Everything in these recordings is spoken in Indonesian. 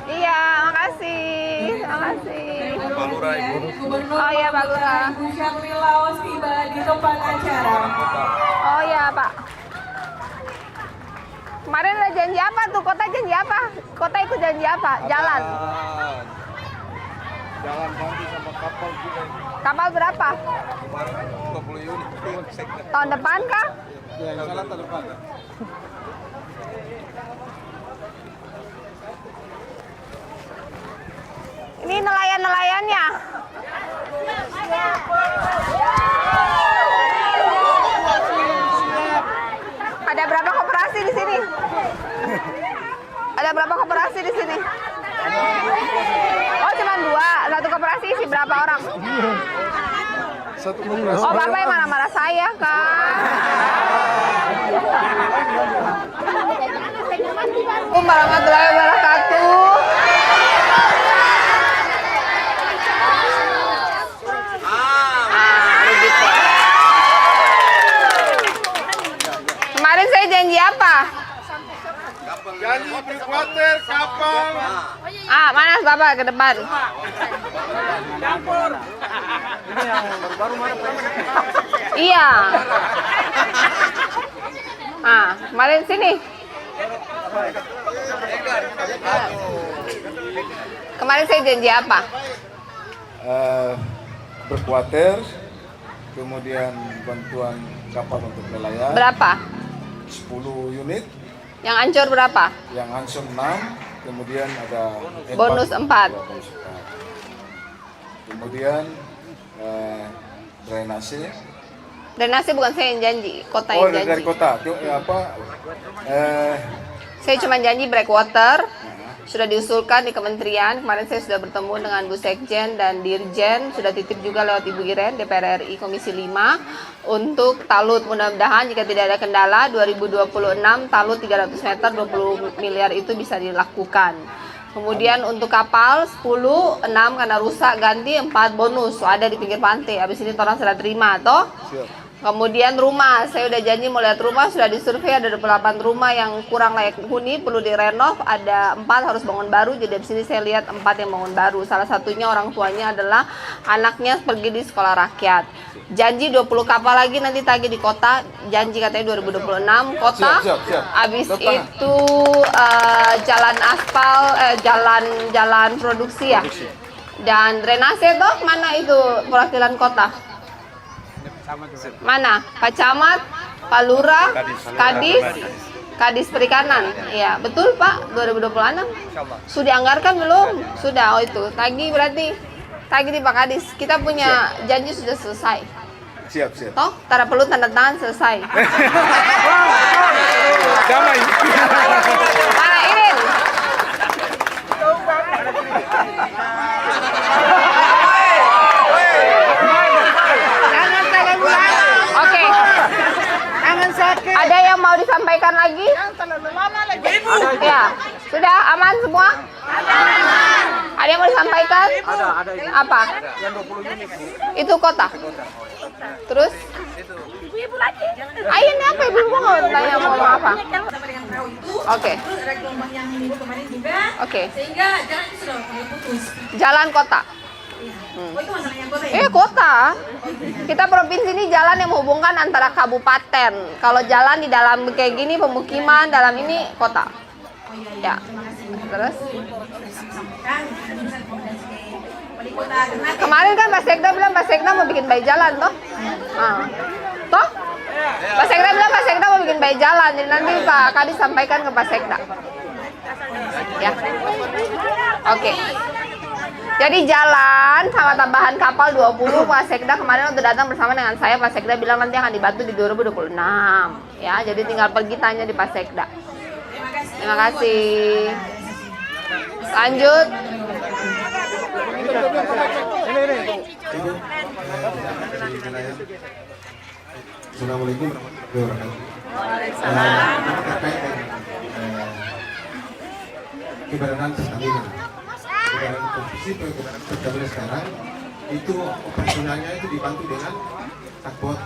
Iya, makasih. Makasih. Pak Lurah, Ibu. Oh iya, Pak Lurah. Ibu Syamil Laos tiba di tempat acara. Oh iya, Pak. Kemarin ada janji apa tuh? Kota janji apa? Kota ikut janji apa? Jalan. Jalan ganti sama kapal juga. Kapal berapa? Kemarin 20 unit. Tahun depan kah? Ya, yang salah tahun depan. Ini nelayan-nelayannya. Ada berapa koperasi di sini? Ada berapa koperasi di sini? Oh, cuma 2. Satu koperasi isi berapa orang? Satu koperasi. Oh, Bapak yang marah-marah saya, kan? Assalamualaikum warahmatullahi wabarakatuh. Kemarin saya janji apa? Janji berkuatir kapal. Mana Bapak ke depan? Campur. Ini yang baru mana? Iya. Kemarin sini. Kemarin saya janji apa? Berkuatir, kemudian bantuan kapal untuk nelayan. Berapa? 10 unit. Yang hancur berapa? Yang hancur 6, kemudian ada Bonus 4. Kemudian drainase. Drainase bukan saya yang janji, kota Oh, yang janji. dari kota. Saya cuma janji breakwater. Sudah diusulkan di kementerian. Kemarin saya sudah bertemu dengan Bu Sekjen dan Dirjen. Sudah titip juga lewat Ibu Iren, DPR RI Komisi 5. Untuk talut, mudah-mudahan jika tidak ada kendala, 2026 talut 300 meter, 20 miliar itu bisa dilakukan. Kemudian untuk kapal 10, 6 karena rusak, ganti 4 bonus. So, ada di pinggir pantai. Habis ini orang sudah terima, toh? Siap. Kemudian rumah, saya udah janji mau lihat rumah, sudah disurvei ada 28 rumah yang kurang layak huni, perlu direnov, ada 4 harus bangun baru, jadi di sini saya lihat 4 yang bangun baru. Salah satunya orang tuanya adalah anaknya pergi di sekolah rakyat. Janji 20 kapal lagi nanti tagih di kota, janji katanya 2026 kota. Siap. Habis Depan. itu jalan aspal, jalan produksi ya. Dan drainase toh mana itu perwakilan kota? Mana? Pak Camat, Pak Lurah, Kadis Perikanan. Iya, betul Pak, 2026. Sudah dianggarkan belum? Sudah, oh itu. Tagih berarti. Tagih di Pak Kadis. Kita punya janji sudah selesai. Siap. Toh, tanda perlu tanda tangan selesai. Damai. Mana Irin? Oke. Ada yang mau disampaikan lagi? Ya, sudah aman semua? Ada yang mau disampaikan? Ada. Apa? Yang 20 unit, Bu. Itu kota. Terus? Ibu lagi. Ayo ini apa ibu mau tanya mau ngomong apa? Sama dengan perahu itu. Oke. Terus ada gelombang yang minggu kemarin juga. Oke. Sehingga jalan itu sudah mulai putus. Jalan kota. Oh itu masalahnya kota ya? Kota. Kita provinsi ini jalan yang menghubungkan antara kabupaten. Kalau jalan di dalam kayak gini pemukiman, dalam ini kota. Oh iya. Ya. Terima kasih. Terus? Sampaikan. Bisa komunikasi ke wali kota Ternate. Kemarin kan Pak Sekda bilang Pak Sekda mau bikin bayi jalan toh? Toh? Pak Sekda bilang Pak Sekda mau bikin bayi jalan. Jadi nanti Pak Kadis sampaikan ke Pak Sekda. Ya. Oke. Jadi jalan sama tambahan kapal 20 Pak Sekda kemarin waktu datang bersama dengan saya Pak Sekda bilang nanti akan dibantu di 2026 ya. Jadi tinggal pergi tanya di Pak Sekda. Terima kasih. Lanjut. Assalamualaikum warahmatullahi wabarakatuh. Terkait dengan keberadaan Pertamina, keberadaan posisi Pertamina sekarang itu operasionalnya itu dibantu dengan tugboat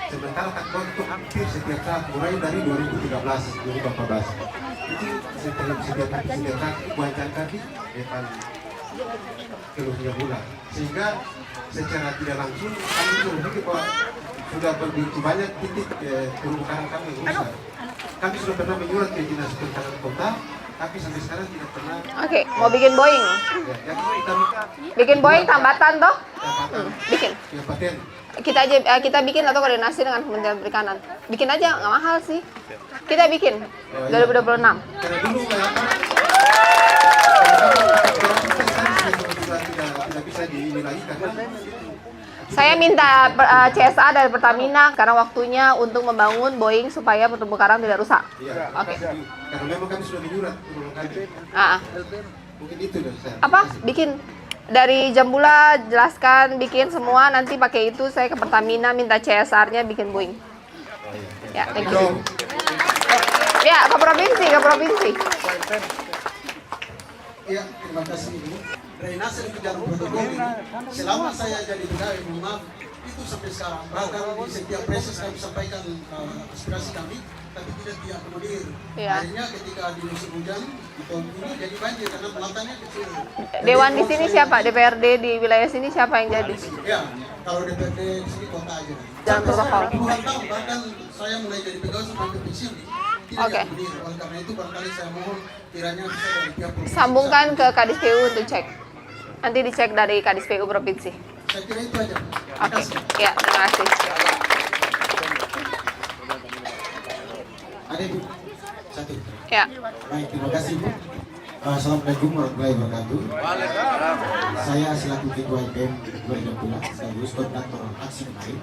sementara tak untuk hampir setiap saat mulai dari 2013 2014 itu setiap saat buahkan kaki depan keluarnya bola, sehingga secara tidak langsung kami berpikir bahwa sudah begitu banyak titik terumbu karang kami yang rusak. Kami sudah pernah menyurat ke dinas pertanian kota, tapi sampai sekarang tidak pernah. Oke, mau bikin Boeing. Yang kita minta Bikin Boeing tambatan toh? dapatan Bikin. ya paten. Kita bikin atau koordinasi dengan Kementerian Perikanan. Bikin aja, nggak mahal sih. Kita bikin 2026. Karena dulu tidak bisa dinilai karena Saya minta CSA dari Pertamina karena waktunya untuk membangun Boeing supaya terumbu karang tidak rusak. ya, Oke. karena memang kami sudah menyurat berulang kali. Ah, Mungkin itu dari saya. apa? Bikin dari Jambula jelaskan bikin semua nanti pakai itu saya ke Pertamina minta CSR-nya bikin Boeing. Ya, thank you. Ya, ke provinsi. Ya, terima kasih Ibu. Drainase di Jarum Protokol ini, selama saya jadi pegawai, mohon maaf, itu sampai sekarang. Bahkan di setiap proses kami sampaikan aspirasi kami, tapi tidak diakomodir. Iya. Akhirnya ketika di musim hujan, di tahun ini jadi banjir karena pelatannya kecil. Dewan di sini siapa? DPRD di wilayah sini siapa yang jadi? Ya, kalau DPRD di sini kota aja. Jangan protokol. Puluhan tahun, bahkan saya mulai jadi pegawai sampai pensiun. Tidak Oke. diakomodir. Oleh karena itu barangkali saya mohon kiranya bisa dari pihak provinsi. Sambungkan ke Kadis PU untuk cek. Nanti dicek dari Kadis PU provinsi. Saya kira itu aja. Oke. Ya, terima kasih. Ada Ibu? Satu. Ya. Baik, terima kasih Bu. Assalamualaikum warahmatullahi wabarakatuh. Saya selaku Ketua IPM 2016 sekaligus koordinator aksi kemarin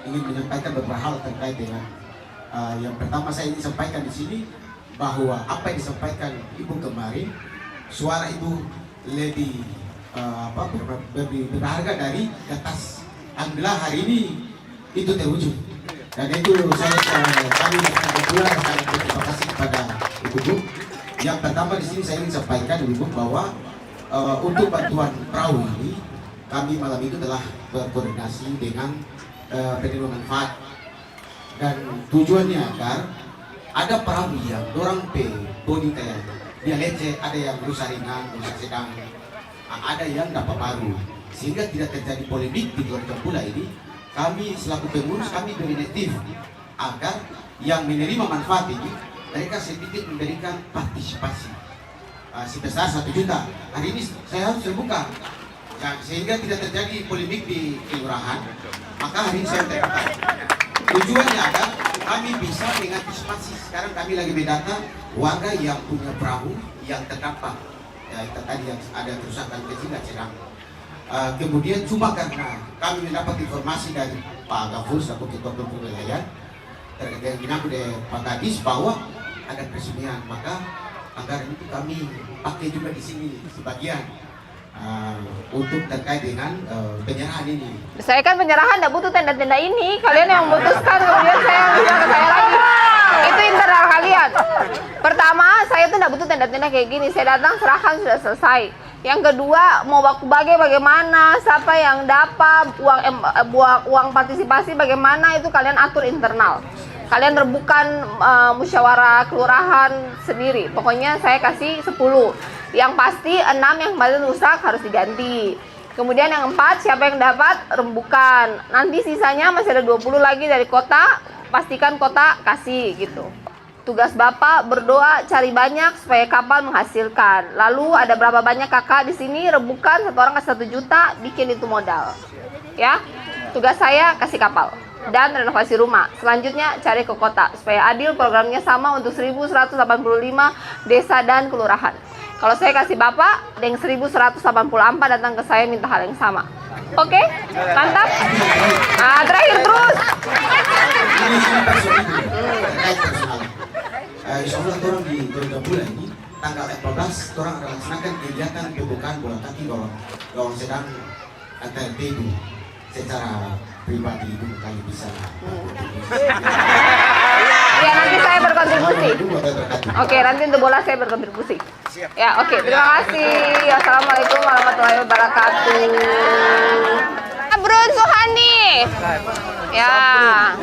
ingin menyampaikan beberapa hal terkait dengan yang pertama saya ingin sampaikan di sini bahwa apa yang disampaikan Ibu kemarin, suara Ibu lebih berharga dari atas. Alhamdulillah hari ini itu terwujud. Dan itu kami sangat berterima kasih kepada Ibu. Yang pertama di sini saya ingin sampaikan Ibu bahwa untuk bantuan perahu ini kami malam itu telah berkoordinasi dengan penerima manfaat dan tujuannya agar ada perahu yang dorang bodi kayak dia lecet, ada yang rusak ringan, rusak sedang, ada yang dapat baru, sehingga tidak terjadi polemik di Jambula ini. Kami selaku pengurus kami berinisiatif agar yang menerima manfaat ini mereka sedikit memberikan partisipasi sebesar 1 juta. Hari ini saya harus terbuka sehingga tidak terjadi polemik di kelurahan. Maka hari ini saya terbuka. Tujuannya agar kami bisa mengantisipasi. Sekarang kami lagi mendata warga yang punya perahu yang terdampak tadi yang ada kerusakan kecil dan sedang. Kemudian cuma karena kami mendapat informasi dari Pak Gafur selaku Ketua Wilayah terkait dengan Pak Kadis bahwa ada peresmian, maka anggaran itu kami pakai juga di sini sebagian untuk terkait dengan penyerahan ini. Saya kan penyerahan tidak butuh tenda-tenda ini. Kalian yang memutuskan kemudian saya bilang ke saya lagi. Itu internal kalian. Pertama, saya tuh tidak butuh tenda-tenda kayak gini. Saya datang serahkan sudah selesai. Yang kedua, mau bagaimana, siapa yang dapat uang partisipasi bagaimana itu kalian atur internal. Kalian rebukan musyawarah kelurahan sendiri. Pokoknya saya kasih 10. Yang pasti 6 yang kemarin rusak harus diganti. Kemudian yang 4 siapa yang dapat rembukan. Nanti sisanya masih ada 20 lagi dari kota. Pastikan kota kasih gitu. Tugas Bapak berdoa cari banyak supaya kapal menghasilkan. Lalu ada berapa banyak kakak di sini rebukan 1 orang kasih 1 juta bikin itu modal. Ya. Tugas saya kasih kapal dan renovasi rumah. Selanjutnya cari ke kota supaya adil programnya sama untuk 1185 desa dan kelurahan. Kalau saya kasih Bapak, yang 1184 datang ke saya minta hal yang sama. Oke? Mantap? Nah, terakhir terus. Ini terkait personal. Insya Allah orang di Jambula ini tanggal 14 orang akan laksanakan kegiatan pembukaan bola kaki gawang sedang ATRT itu secara pribadi itu kali bisa. Ya nanti saya berkontribusi. Oke, nanti untuk bola saya berkontribusi. Ya, oke. Terima kasih. Assalamualaikum warahmatullahi wabarakatuh. Brun Suhani. Ya.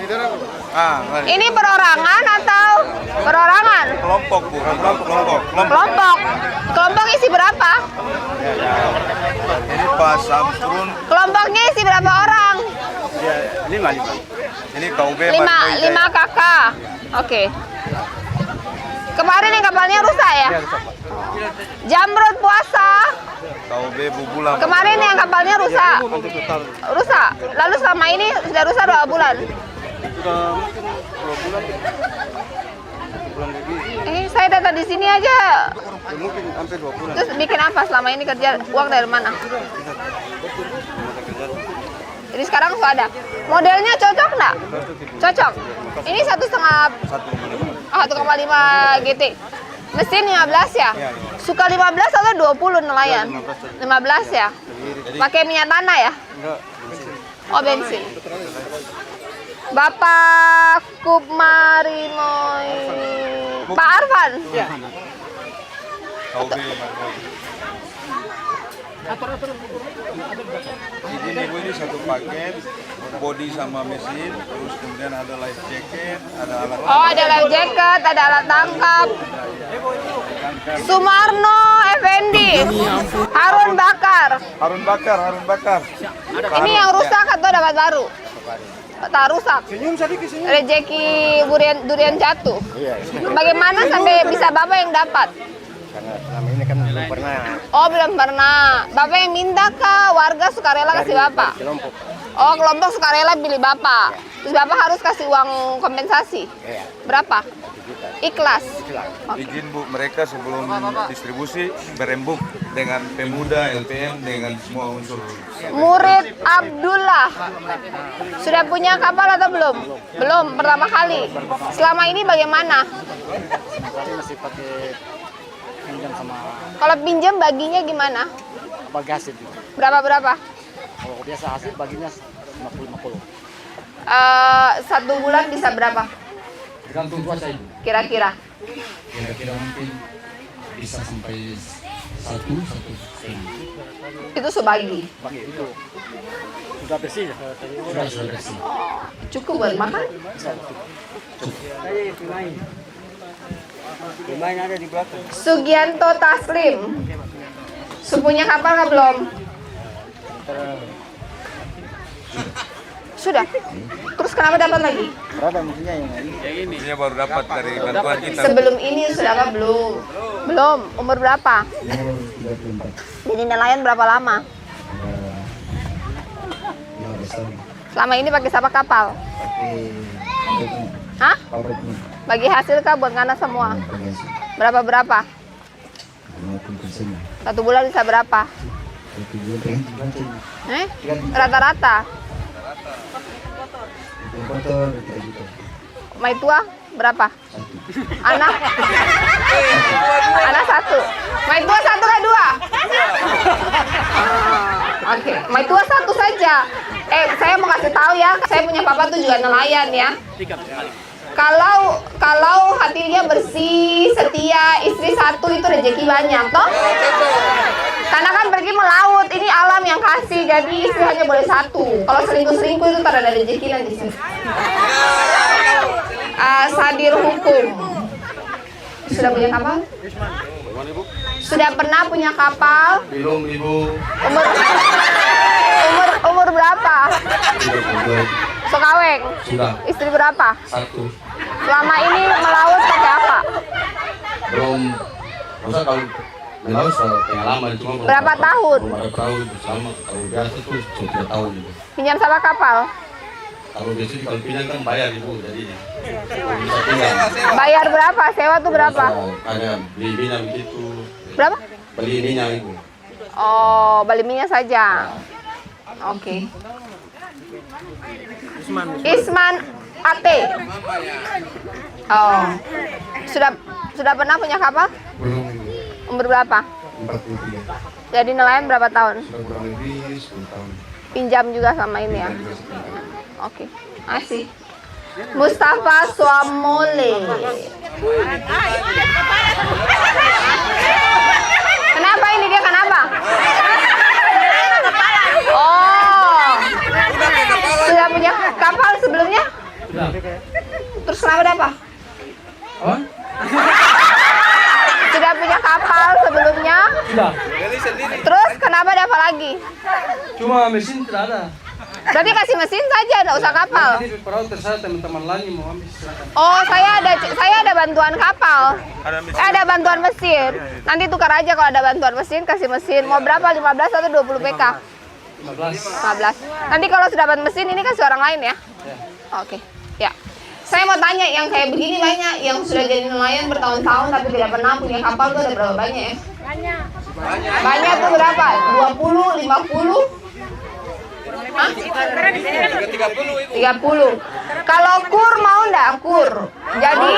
Ah, Ini perorangan atau perorangan? kelompok Bu, kelompok. Kelompok. Kelompok isi berapa? Ini pas turun Kelompoknya isi berapa orang? ya 5. Ini KUB 5 kakak. Oke. Kemarin yang kapalnya rusak ya? Jamrut puasa. KUB Bubulang. Kemarin yang kapalnya rusak. Rusak. Lalu selama ini sudah rusak 2 bulan. Sudah mungkin 2 bulan. Bulan lebih. Saya datang di sini aja. Ya, mungkin hampir 2 bulan. Terus bikin apa selama ini kerja? Uang dari mana? Jadi sekarang sudah ada. Modelnya cocok nggak? Cocok. Ini 1,5 GT. Mesin 15 ya? Suka 15 atau 20 nelayan? 15 ya? Pakai minyak tanah ya? Oh, bensin. Bapak Kupmarimoy. Pak Arfan? KUB Ini Bu, ini satu paket body sama mesin, terus kemudian ada life jacket, ada alat Oh, ada life jacket, ada alat tangkap. Sumarno Effendi. Harun Bakar. Harun Bakar. Ini yang rusak atau dapat baru? Tak rusak. Senyum sedikit senyum. Rezeki durian jatuh. Bagaimana sampai bisa Bapak yang dapat? Karena selama ini kan belum pernah Oh, belum pernah. Bapak yang minta kah? Warga sukarela kasih Bapak? kelompok. Oh, kelompok sukarela pilih Bapak. Terus Bapak harus kasih uang kompensasi? Iya. Berapa? Ikhlas. Izin Bu, mereka sebelum distribusi berembuk dengan pemuda, LPM, dengan semua unsur. Murid Abdullah. Sudah punya kapal atau belum? Belum, pertama kali. Selama ini bagaimana? Masih pakai pinjam sama Kalau pinjam baginya gimana? bagasi itu. Berapa? Kalau biasa hasil baginya 50-50. 1 bulan bisa berapa? Tergantung cuaca itu. Kira-kira? Kira-kira mungkin bisa sampai 1,5. Itu sebagi. Bagi itu sudah bersih ya? Sudah bersih. Cukup buat makan? Pemain ada di belakang. Sugianto Taslim. Supunya kapal nggak belum? Sudah. Terus kenapa dapat lagi? Berapa mestinya yang ini? Ini baru dapat dari bantuan kita. Sebelum ini sudah apa belum? Belum. Umur berapa? Jadi nelayan berapa lama? Selama ini pakai siapa kapal? Hah? Bagi hasil kah buat ngana semua? Berapa? 1 bulan bisa berapa? Rata-rata? Mai tua berapa? Anak 1. Mai tua 1 ke 2? Oke, mai tua 1 saja. Saya mau kasih tahu ya, saya punya papa tuh juga nelayan ya. Kalau hatinya bersih, setia, istri 1 itu rezeki banyak, toh? Karena kan pergi melaut, ini alam yang kasih, jadi istri hanya boleh 1. Kalau selingkuh itu tak ada rezeki nanti. Sadir hukum. Sudah punya kapal? Sudah pernah punya kapal? Belum Ibu. Umur berapa? Sokaweng? Sudah. Istri berapa? 1. Selama ini melaut pakai apa? Belum. Masa kalau melaut pengalaman cuma Berapa tahun? Berapa tahun sama kalau biasa tuh 3 tahun gitu. Pinjam sama kapal? Kalau biasa kalau pinjam kan bayar Ibu jadi. Kalau bisa pinjam. Bayar berapa? Sewa tuh berapa? Ada beli minyak gitu. Berapa? Beli minyak Ibu. Oh, beli minyak saja. Oke. Isman Ate. Oh. Sudah pernah punya kapal? Belum. Umur berapa? 43. Jadi nelayan berapa tahun? Sudah kurang lebih 10 tahun. Pinjam juga sama ini ya. Oke. Asih. Mustafa Swamole. Kenapa ini dia kenapa? Oh. sudah punya kapal sebelumnya? Sudah. Terus kenapa ada apa? Apa? Sudah punya kapal sebelumnya? Sudah. Terus kenapa ada apa lagi? Cuma mesin tidak ada. Berarti kasih mesin saja, enggak usah kapal. Jadi perahu terserah teman-teman lain mau ambil silakan. Oh, saya ada bantuan kapal. Ada bantuan mesin. Nanti tukar aja kalau ada bantuan mesin, kasih mesin. Mau berapa? 15 atau 20 PK? 15. 15. Nanti kalau sudah dapat mesin ini kasih orang lain ya? Ya. Oke. Ya. Saya mau tanya, yang kayak begini banyak yang sudah jadi nelayan bertahun-tahun tapi tidak pernah punya kapal tuh ada berapa banyak ya? Banyak tuh berapa? 20, 50? Hah? 30. Kalau kur mau enggak? Kur. Jadi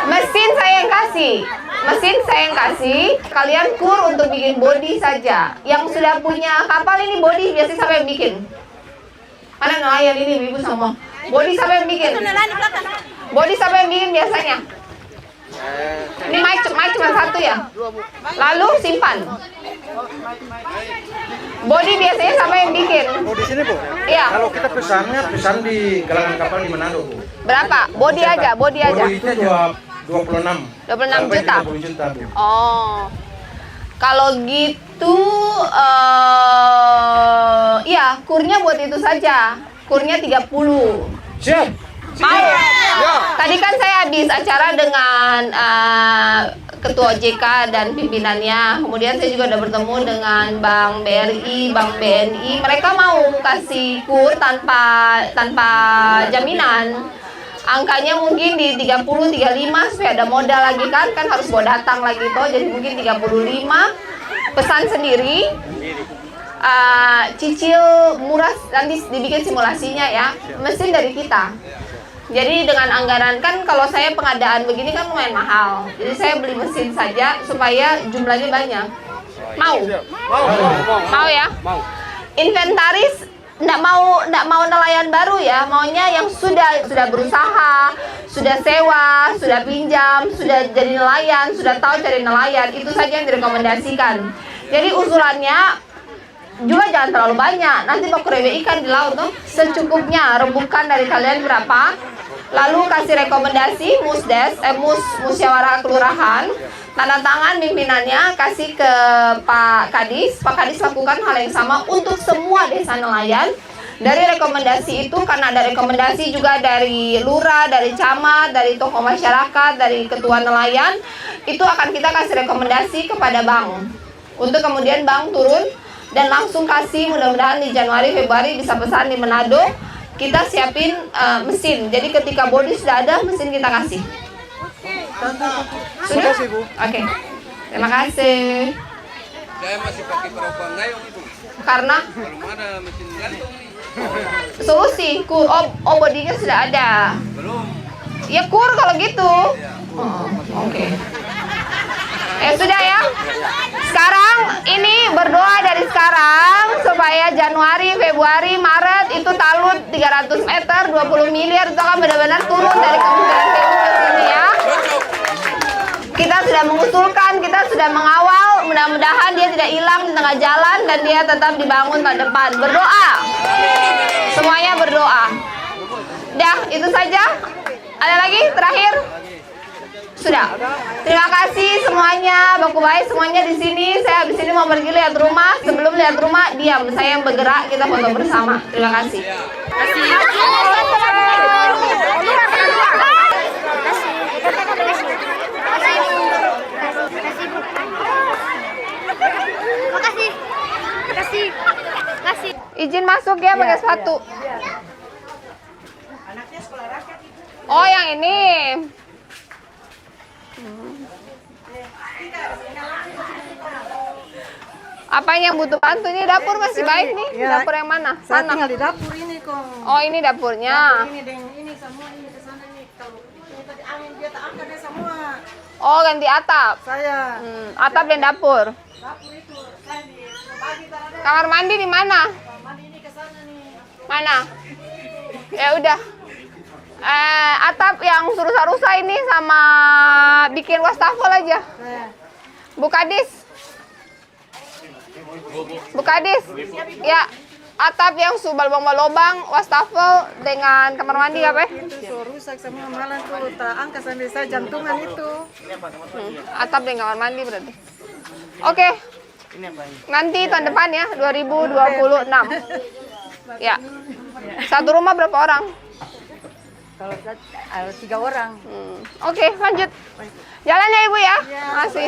mesin saya yang kasih. Kalian kur untuk bikin body saja. Yang sudah punya kapal ini body biasanya siapa yang bikin? Mana nelayan ini ibu semua? Body siapa yang bikin? Body siapa yang bikin biasanya? Ini mic cuma satu ya? Lalu simpan. Body biasanya siapa yang bikin? Oh di sini Bu? Iya. Kalau kita pesan di galangan kapal di Manado Bu. Berapa? Body aja. Body itu 26. 26 juta. 30 juta Bu. Oh. Kalau gitu iya, kurnya buat itu saja. Kurnya 30. Siap. Mau? Tadi kan saya habis acara dengan Ketua OJK dan pimpinannya. Kemudian saya juga udah bertemu dengan Bank BRI, Bank BNI. Mereka mau kasih kur tanpa jaminan. Angkanya mungkin di 30, 35 supaya ada modal lagi kan harus bawa datang lagi toh. Jadi mungkin 35 pesan sendiri. Cicil murah, nanti dibikin simulasinya ya. Mesin dari kita. Jadi dengan anggaran kan kalau saya pengadaan begini kan lumayan mahal. Jadi saya beli mesin saja supaya jumlahnya banyak. Mau? Mau ya? Mau. Inventaris enggak mau nelayan baru ya. Maunya yang sudah berusaha, sudah sewa, sudah pinjam, sudah jadi nelayan, sudah tahu cari nelayan. Itu saja yang direkomendasikan. Jadi usulannya juga jangan terlalu banyak, nanti mau kerewek ikan di laut tuh secukupnya. Rembukan dari kalian berapa, lalu kasih rekomendasi musyawarah kelurahan, tanda tangan pimpinannya, kasih ke Pak Kadis. Pak Kadis lakukan hal yang sama untuk semua desa nelayan. Dari rekomendasi itu, karena ada rekomendasi juga dari lurah, dari camat, dari tokoh masyarakat, dari ketua nelayan, itu akan kita kasih rekomendasi kepada bank untuk kemudian bank turun dan langsung kasih. Mudah-mudahan di Januari Februari bisa pesan di Manado, kita siapin mesin. Jadi ketika body sudah ada, mesin kita kasih. Sudah? Oke. Terima kasih. Saya masih pakai perahu panggayong itu. Karena Belum ada mesin gantung. solusi kur, bodinya sudah ada. Belum. Ya kur kalau gitu. Oke. Sudah ya. Sekarang ini berdoa dari sekarang supaya Januari, Februari, Maret itu talut 300 meter, 20 miliar itu akan benar-benar turun dari Kementerian PU ke sini ya. Kita sudah mengusulkan, kita sudah mengawal, mudah-mudahan dia tidak hilang di tengah jalan dan dia tetap dibangun tahun depan. Berdoa. Semuanya berdoa. Dah, itu saja. Ada lagi terakhir? Sudah. Terima kasih semuanya, baku baik semuanya di sini. Saya habis ini mau pergi lihat rumah. Sebelum lihat rumah, diam. Saya yang bergerak, kita foto bersama. Terima kasih. Makasih. Izin masuk ya pakai sepatu. Anaknya sekolah rakyat itu. Oh, yang ini. Apa yang butuh bantu? Ini dapur masih baik nih. Ya. Dapur yang mana? Saya Sana. tinggal di dapur ini kok. Oh, ini dapurnya. Ini dengan ini semua ini ke sana nih. Kalau ini tadi angin dia tak angkat dia semua. Oh, ganti atap. Saya Atap dan dapur. dapur itu saya di pagi tak ada. Kamar mandi di mana? Mandi ini ke sana nih. Mana? Ya udah. Atap yang rusak-rusak ini sama bikin wastafel aja. Saya Bu Kadis. Bu Kadis. Ya. atap yang balobang-balobang, wastafel dengan kamar mandi apa? Itu so rusak semua malam tuh tak angkat sampai saya jantungan itu. Atap dengan kamar mandi berarti. Oke. Nanti tahun depan ya, 2026. Ya. Satu rumah berapa orang? Kalau 3 orang. Oke, lanjut. Jalan ya Ibu ya. Masih.